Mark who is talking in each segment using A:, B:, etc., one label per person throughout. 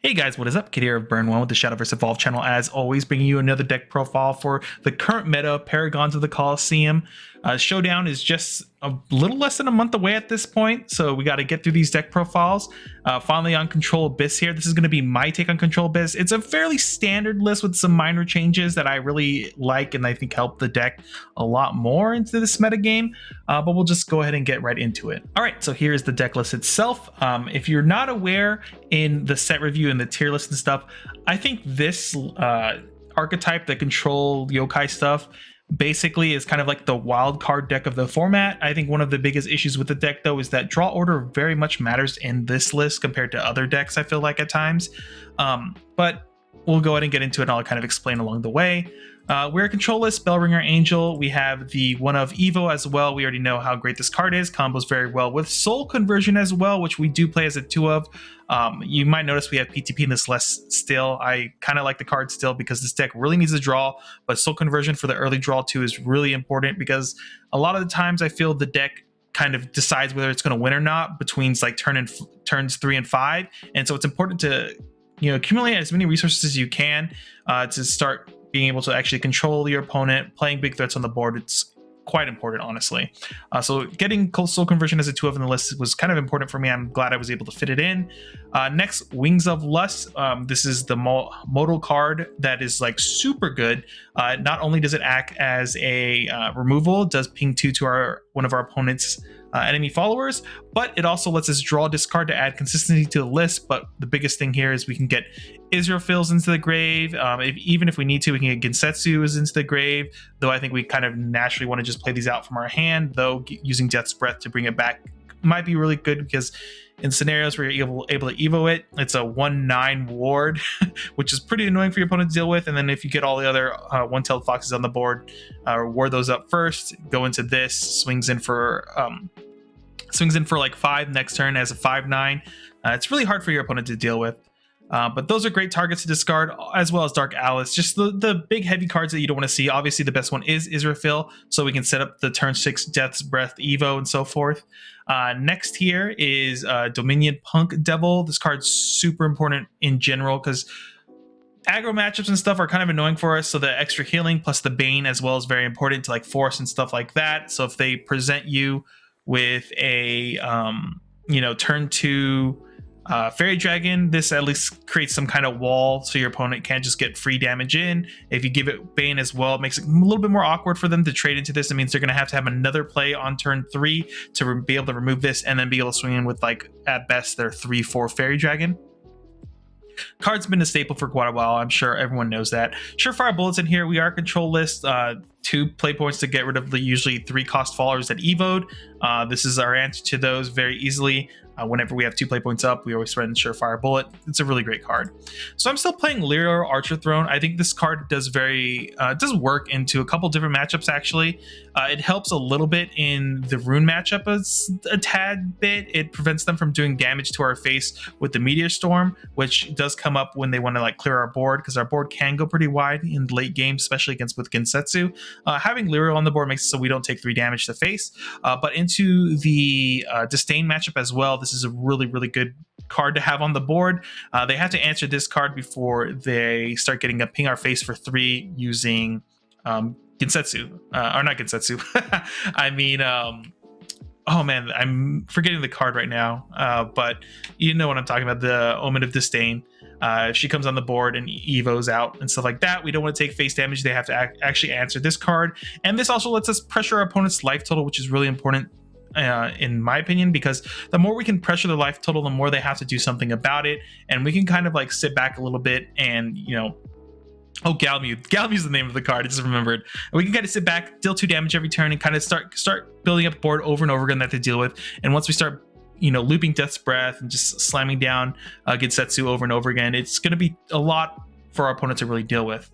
A: Hey guys, what is up? Kid here of Burn One with the Shadowverse Evolved channel, as always, bringing you another deck profile for the current meta of Paragons of the Colosseum. Showdown is just a little less than a month away at this point, so we got to get through these deck profiles. Finally on Control Abyss here. This is going to be my take on Control Abyss. It's a fairly standard list with some minor changes that I really like and I think help the deck a lot more into this meta game, but we'll just go ahead and get right into it. All right, so here's the deck list itself. If you're not aware, in the set review and the tier list and stuff, I think this archetype, the control yokai stuff, basically is kind of like the wild card deck of the format. I think one of the biggest issues with the deck, though, is that draw order very much matters in this list compared to other decks, I feel like, at times. But we'll go ahead and get into it and I'll kind of explain along the way. We're a control list, Bellringer Angel. We have the one of Evo as well. We already know how great this card is. Combos very well with Soul Conversion as well, which we do play as a 2 of. You might notice we have PTP in this list still. I kind of like the card still because this deck really needs a draw, but Soul Conversion for the early draw too is really important because a lot of the times I feel the deck kind of decides whether it's going to win or not between like turns 3 and 5. And so it's important to, accumulate as many resources as you can to start being able to actually control your opponent, playing big threats on the board. It's quite important, honestly. So getting Soul Conversion as a 2 of in the list was kind of important for me. I'm glad I was able to fit it in. Next, Wings of Lust. This is the modal card that is like super good. Not only does it act as a removal, it does ping 2 to one of our opponent's enemy followers, but it also lets us draw this card to add consistency to the list. But the biggest thing here is we can get Israfil's into the grave. Even if we need to, we can get Ginsetsu is into the grave, though I think we kind of naturally want to just play these out from our hand, though using Death's Breath to bring it back might be really good because in scenarios where you're able to evo it, it's a 1/9 ward, which is pretty annoying for your opponent to deal with. And then if you get all the other one-tailed foxes on the board, ward those up first, go into this, swings in for like 5 next turn as a 5/9. It's really hard for your opponent to deal with. But those are great targets to discard, as well as Dark Alice. Just the big heavy cards that you don't want to see. Obviously, the best one is Israfil, so we can set up the turn 6 Death's Breath Evo and so forth. Next here is Dominion Punk Devil. This card's super important in general because aggro matchups and stuff are kind of annoying for us, so the extra healing plus the Bane as well is very important to like force and stuff like that. So if they present you with a turn 2 Fairy Dragon, this at least creates some kind of wall so your opponent can't just get free damage in. If you give it Bane as well, it makes it a little bit more awkward for them to trade into this. It means they're going to have another play on turn 3 to be able to remove this and then be able to swing in with, like, at best their 3/4 Fairy Dragon. Card's been a staple for quite a while. I'm sure everyone knows that. Surefire Bullets in here. We are a control list. 2 play points to get rid of the usually 3 cost followers that evoed. This is our answer to those very easily. Whenever we have 2 play points up, we always spread in Surefire Bullet. It's a really great card. So I'm still playing Lyra Archer Throne. I think this card does does work into a couple different matchups, actually. It helps a little bit in the rune matchup a tad bit. It prevents them from doing damage to our face with the Meteor Storm, which does come up when they want to like clear our board, because our board can go pretty wide in late game, especially with Ginsetsu. Having Lyra on the board makes it so we don't take 3 damage to face. But into the Disdain matchup as well, this is a really, really good card to have on the board. They have to answer this card before they start getting a ping our face for 3 using Ginsetsu. Or not Ginsetsu. I mean, oh man, I'm forgetting the card right now. But you know what I'm talking about, the Omen of Disdain. If she comes on the board and evos out and stuff like that, we don't want to take face damage. They have to actually answer this card. And this also lets us pressure our opponent's life total, which is really important in my opinion, because the more we can pressure the life total, the more they have to do something about it. And we can kind of like sit back a little bit and, oh, Galmute. Galmute is the name of the card. I just remembered. And we can kind of sit back, deal 2 damage every turn, and kind of start building up a board over and over again that they deal with. And once we start, looping Death's Breath and just slamming down Ginsetsu over and over again, it's going to be a lot for our opponent to really deal with.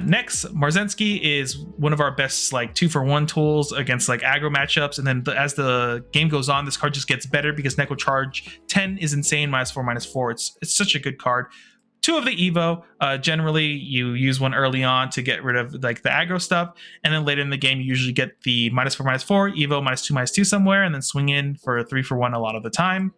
A: Next, Marzensky is one of our best like 2-for-1 tools against like aggro matchups, and then as the game goes on, this card just gets better because Necrocharge 10 is insane, -4/-4. It's such a good card. 2 of the Evo. Generally, you use one early on to get rid of like the aggro stuff, and then later in the game, you usually get the -4/-4 Evo -2/-2 somewhere, and then swing in for a 3-for-1 a lot of the time.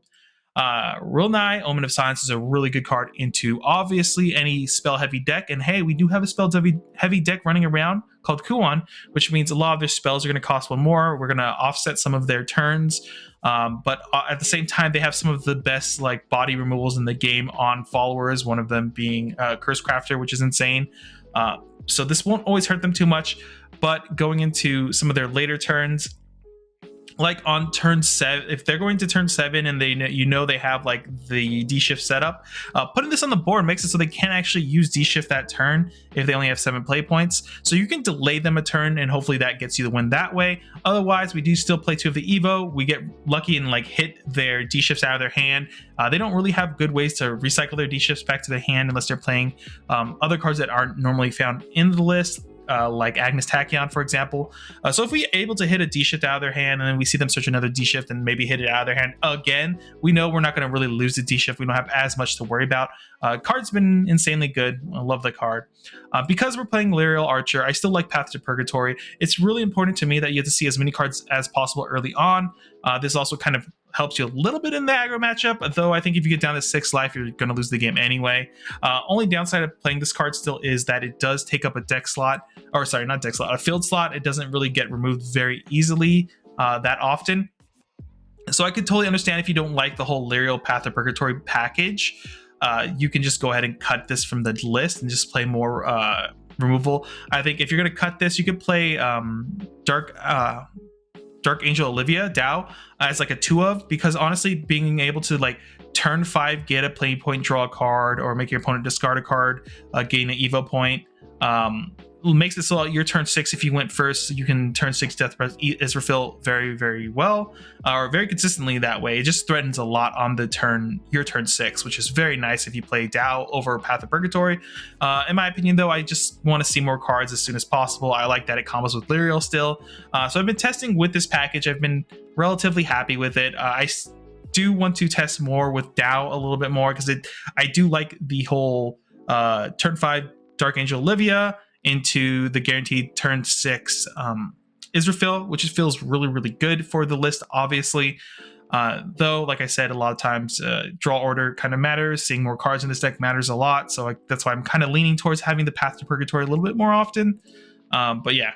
A: Real Nigh, Omen of Silence is a really good card into obviously any spell heavy deck. And hey, we do have a spell heavy deck running around called Kuon, which means a lot of their spells are going to cost one more. We're going to offset some of their turns. But at the same time, they have some of the best like body removals in the game on followers, one of them being Curse Crafter, which is insane. So this won't always hurt them too much, but going into some of their later turns, like on turn 7, if they're going to turn 7 and they know they have like the D shift set up, putting this on the board makes it so they can't actually use D shift that turn if they only have 7 play points. So you can delay them a turn and hopefully that gets you the win that way. Otherwise, we do still play 2 of the Evo. We get lucky and like hit their D shifts out of their hand. They don't really have good ways to recycle their D shifts back to their hand unless they're playing other cards that aren't normally found in the list. Like Agnes Tachyon, for example. So if we're able to hit a D shift out of their hand and then we see them search another D shift and maybe hit it out of their hand again, we know we're not going to really lose the D shift. We don't have as much to worry about. Card's been insanely good. I love the card. Because we're playing Lyrial Archer, I still like Path to Purgatory. It's really important to me that you have to see as many cards as possible early on. This also kind of helps you a little bit in the aggro matchup, though I think if you get down to 6 life, you're going to lose the game anyway. Only downside of playing this card still is that it does take up a deck slot, or sorry, not deck slot, a field slot. It doesn't really get removed very easily that often. So I could totally understand if you don't like the whole Lyrial Path of Purgatory package. You can just go ahead and cut this from the list and just play more removal. I think if you're going to cut this, you could play Dark Angel Olivia Dao as like a 2 of, because honestly, being able to like turn 5 get a play point, draw a card, or make your opponent discard a card, gain an Evo point, makes it so your turn 6, if you went first, you can turn 6 Death Breath Israfil very, very well, or very consistently that way. It just threatens a lot on the your turn 6, which is very nice if you play Dao over Path of Purgatory. In my opinion, though, I just want to see more cards as soon as possible. I like that it combos with Lyrial still. So I've been testing with this package. I've been relatively happy with it. I do want to test more with Dao a little bit more, because I do like the whole turn 5 Dark Angel Olivia into the guaranteed turn 6 Israfil, which feels really, really good for the list, obviously. Though, like I said, a lot of times draw order kind of matters. Seeing more cards in this deck matters a lot. So that's why I'm kind of leaning towards having the Path to Purgatory a little bit more often. But yeah.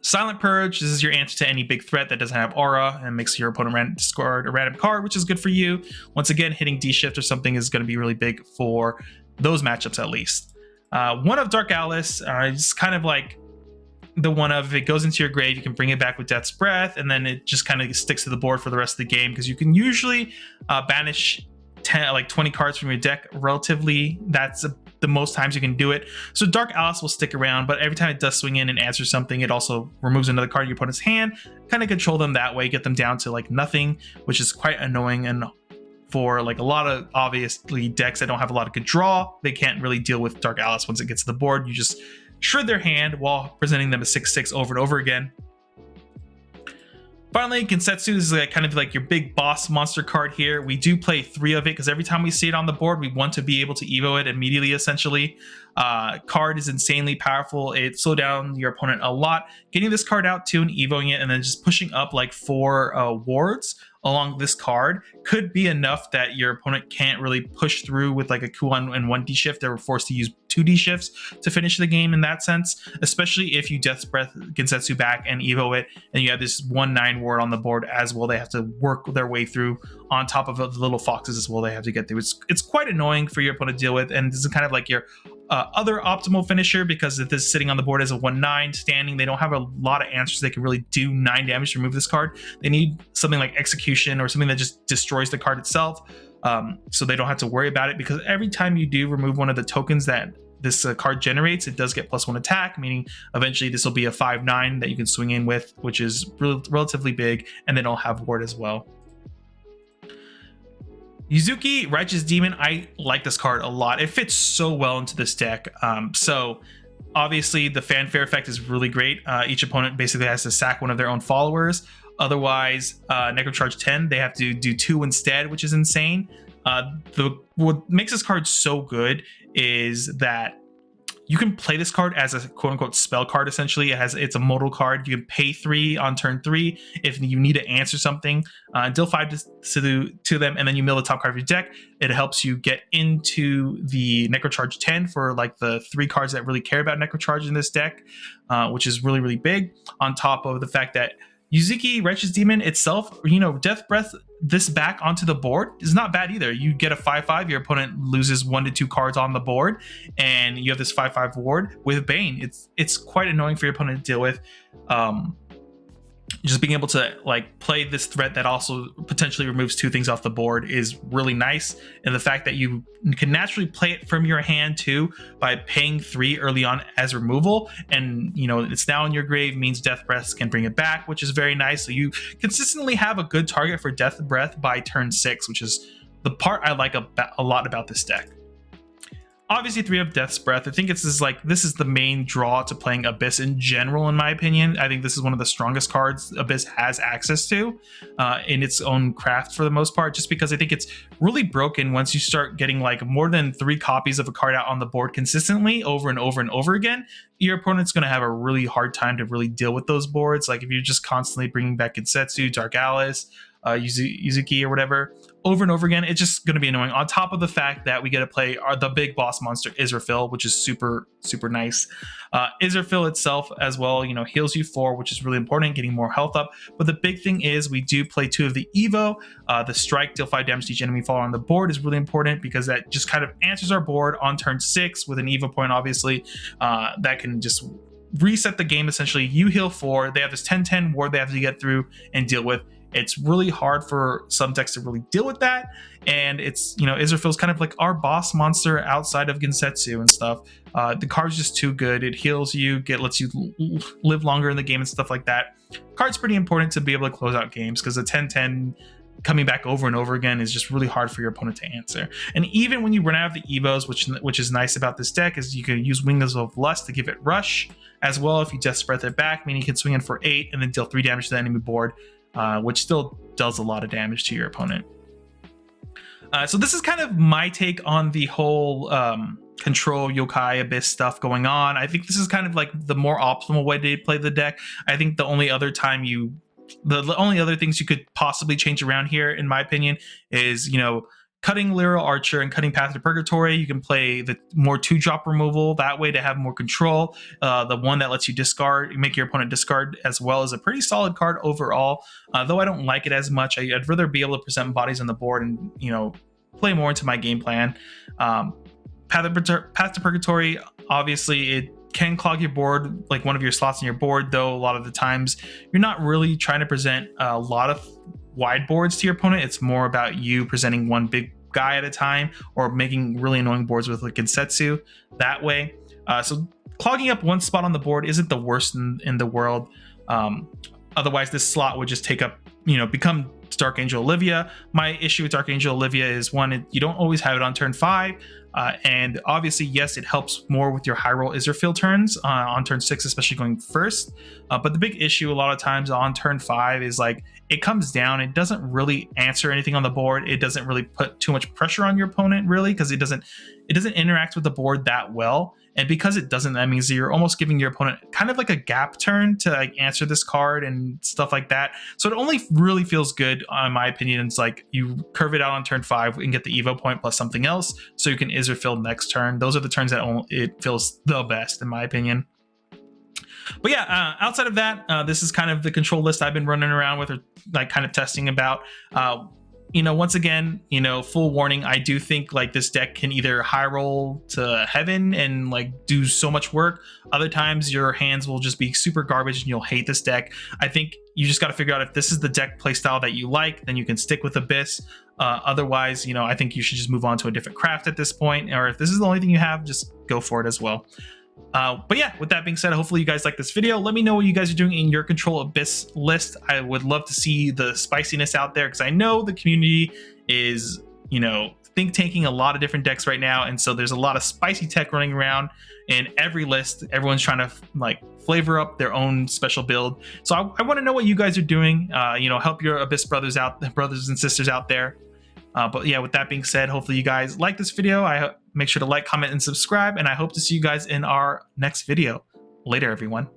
A: Silent Purge, this is your answer to any big threat that doesn't have aura and makes your opponent discard a random card, which is good for you. Once again, hitting D-Shift or something is going to be really big for those matchups at least. One of Dark Alice is kind of like the one of, if it goes into your grave, you can bring it back with Death's Breath, and then it just kind of sticks to the board for the rest of the game, because you can usually banish 20 cards from your deck relatively. That's the most times you can do it. So Dark Alice will stick around, but every time it does swing in and answer something, it also removes another card in your opponent's hand. Kind of control them that way, get them down to like nothing, which is quite annoying. And for like a lot of obviously decks that don't have a lot of good draw, they can't really deal with Dark Alice. Once it gets to the board, you just shred their hand while presenting them a 6/6 over and over again. Finally, Ginsetsu is kind of like your big boss monster card here. We do play 3 of it because every time we see it on the board, we want to be able to Evo it immediately, essentially. Card is insanely powerful. It slows down your opponent a lot. Getting this card out too and Evoing it and then just pushing up like 4 wards along this card could be enough that your opponent can't really push through with like a Kuon and 1 D shift. They were forced to use 2 D shifts to finish the game in that sense, especially if you Death's Breath Ginsetsu back and Evo it, and you have this 1/9 ward on the board as well. They have to work their way through on top of the little foxes as well they have to get through. It's quite annoying for your opponent to deal with, and this is kind of like your other optimal finisher, because if this is sitting on the board as a 1/9 standing, they don't have a lot of answers. They can really do 9 damage to remove this card. They need something like Execution or something that just destroys the card itself, so they don't have to worry about it, because every time you do remove one of the tokens that this card generates, it does get +1 attack, meaning eventually this will be a 5/9 that you can swing in with, which is relatively big, and then it'll have ward as well. Yuzuki, Righteous Demon, I like this card a lot. It fits so well into this deck. So obviously the fanfare effect is really great. Each opponent basically has to sack one of their own followers. Otherwise, Necrocharge 10, they have to do 2 instead, which is insane. What makes this card so good is that you can play this card as a quote-unquote spell card. Essentially, it's a modal card. You can pay 3 on turn 3 if you need to answer something, deal 5 to them, and then you mill the top card of your deck. It helps you get into the Necrocharge 10 for like the 3 cards that really care about Necrocharge in this deck, which is really, really big. On top of the fact that Yuzuki, Righteous Demon itself, Death Breath this back onto the board is not bad either. You get a 5/5, your opponent loses 1 to 2 cards on the board, and you have this 5/5 ward with Bane. It's quite annoying for your opponent to deal with. Just being able to like play this threat that also potentially removes 2 things off the board is really nice. And the fact that you can naturally play it from your hand too by paying 3 early on as removal, and it's now in your grave means Death Breath can bring it back, which is very nice. So you consistently have a good target for Death Breath by turn 6, which is the part I like a lot about this deck. Obviously 3 of Death's Breath. I think this is the main draw to playing Abyss in general, in my opinion. I think this is one of the strongest cards Abyss has access to in its own craft for the most part, just because I think it's really broken once you start getting like more than 3 copies of a card out on the board consistently over and over and over again. Your opponent's going to have a really hard time to really deal with those boards. Like if you're just constantly bringing back Ginsetsu, Dark Alice, Yuzuki or whatever over and over again, it's just going to be annoying. On top of the fact that we get to play the big boss monster Israfil, which is super nice. Israfil itself as well, heals you 4, which is really important, getting more health up. But the big thing is we do play 2 of the Evo. The strike, deal 5 damage to each enemy follower on the board is really important because that just kind of answers our board on turn 6 with an Evo point, obviously. That can just reset the game essentially. You heal 4, they have this 10/10 ward they have to get through and deal with. It's really hard for some decks to really deal with that, and it's Israfil's kind of like our boss monster outside of Ginsetsu and stuff. The card's just too good. It heals you, lets you live longer in the game and stuff like that. Card's pretty important to be able to close out games because the 10/10 coming back over and over again is just really hard for your opponent to answer. And even when you run out of the Evos, which is nice about this deck, is you can use Wings of Lust to give it rush as well if you just Breath it back, meaning you can swing in for 8 and then deal 3 damage to the enemy board. Which still does a lot of damage to your opponent. So this is kind of my take on the whole control Yokai Abyss stuff going on. I think this is kind of like the more optimal way to play the deck. I think the only other things you could possibly change around here, in my opinion, is cutting Lyra Archer and cutting Path to Purgatory. You can play the more 2-drop removal that way to have more control. The one that lets you make your opponent discard as well is a pretty solid card overall. Though I don't like it as much. I'd rather be able to present bodies on the board and play more into my game plan. Path to Purgatory, obviously it can clog your board, like one of your slots in your board, though a lot of the times you're not really trying to present a lot of wide boards to your opponent. It's more about you presenting one big guy at a time or making really annoying boards with like Ginsetsu that way. So clogging up one spot on the board isn't the worst in the world. Otherwise this slot would just take up, become Dark Angel Olivia. My issue with Dark Angel Olivia is one, you don't always have it on turn 5. And obviously, yes, it helps more with your high roll Israfil turns on turn 6, especially going first. But the big issue a lot of times on turn 5 is like it comes down. It doesn't really answer anything on the board. It doesn't really put too much pressure on your opponent, really, because it doesn't interact with the board that well. And because it doesn't, that means that you're almost giving your opponent kind of like a gap turn to like answer this card and stuff like that. So it only really feels good, in my opinion. It's like you curve it out on turn 5 and get the Evo point plus something else, so you can Israfil next turn. Those are the turns that it feels the best, in my opinion. But yeah, outside of that, this is kind of the control list I've been running around with, or like kind of testing about. Once again, full warning, I do think like this deck can either high roll to heaven and like do so much work. Other times your hands will just be super garbage and you'll hate this deck. I think you just got to figure out if this is the deck playstyle that you like, then you can stick with Abyss. Otherwise, I think you should just move on to a different craft at this point. Or if this is the only thing you have, just go for it as well. But yeah, with that being said, hopefully you guys like this video. Let me know what you guys are doing in your Control Abyss list. I would love to see the spiciness out there, because I know the community is, think tanking a lot of different decks right now. And so there's a lot of spicy tech running around in every list. Everyone's trying to like flavor up their own special build. So I want to know what you guys are doing. Help your Abyss brothers and sisters out there. But yeah, with that being said, hopefully you guys like this video. Make sure to like, comment, and subscribe, and I hope to see you guys in our next video. Later, everyone.